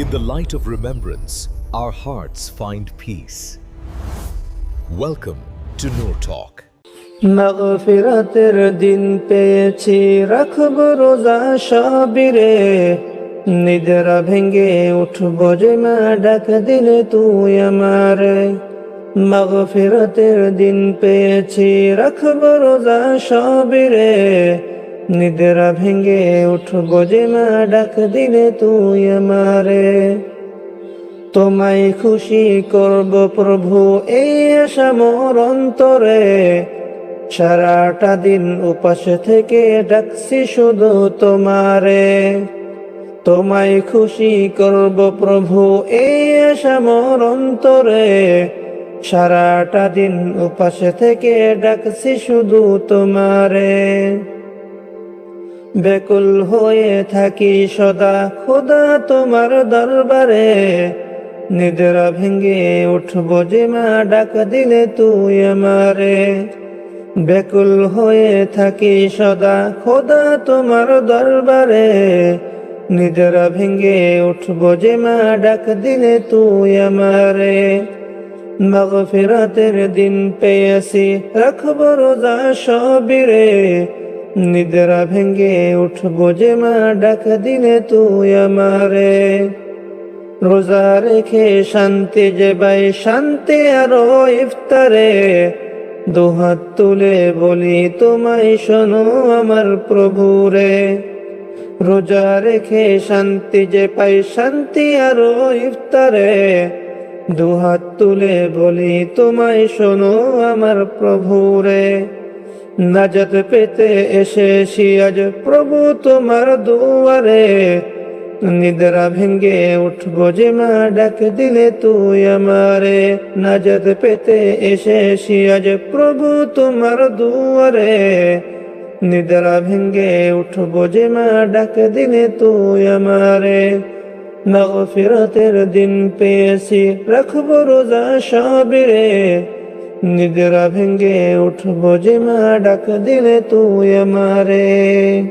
In the light of remembrance, our hearts find peace. Welcome to Noor Talk. মাগফিরাতের দিন পেয়েছি, রাখব রোজা সাবিরে। নিদ্রা ভেঙ্গে উঠব যে মা, ডাক দিলে তুই আমারে। মাগফিরাতের দিন পেয়েছি, রাখব রোজা সাবিরে। নিদ্রা ভেঙ্গে উঠব যে মা, ডাক দিলে তুই আমারে। তোমায় খুশি করব প্রভু, এই আশা মোর অন্তরে। সারাটা দিন উপাস থেকে ডাকছি শুধু তোমারে। তোমায় খুশি করব প্রভু, এই আশা মোর অন্তরে। সারাটা দিন উপাস থেকে ডাকছি শুধু তোমারে। ব্যাকুল হয়ে থাকি সদা খোদা তোমার দরবারে। নিদ্রা ভেঙ্গে উঠব যে মা, ডাক দিলে তুই আমারে। ব্যাকুল হয়ে থাকি সদা খোদা তোমার দরবারে। নিদ্রা ভেঙ্গে উঠব যে মা, ডাক দিলে তুই আমারে। মাগফিরাতের দিন পেয়েছি, রাখব রোজা সাবিরে। নিদ্রা ভেঙ্গে উঠব যে মা, ডাক দিলে তুই আমারে। রোজা রেখে শান্তি যে পাই, শান্তি আরো ইফতারে। দুহাত তুলে বলি তোমায় শোনো আমার প্রভুরে। রোজা রেখে শান্তি যে পাই, শান্তি আরো ইফতারে। দুহাত তুলে বলি তোমায় শোনো আমার প্রভুরে। নাজাত পেতে এসেছি আজ প্রভু তোমার দুয়ারে। নিদ্রা ভেঙ্গে উঠব যে মা, ডাক দিলে তুই আমারে। নাজাত পেতে এসেছি আজ প্রভু তোমার দুয়ারে। নিদ্রা ভেঙ্গে উঠব যে মা, ডাক দিলে তুই আমারে। মাগফিরাতের দিন পেয়েছি, রাখব রোজা সাবিরে। নিদ্রা ভেঙ্গে উঠব যে মা, ডাক দিলে তুই আমারে।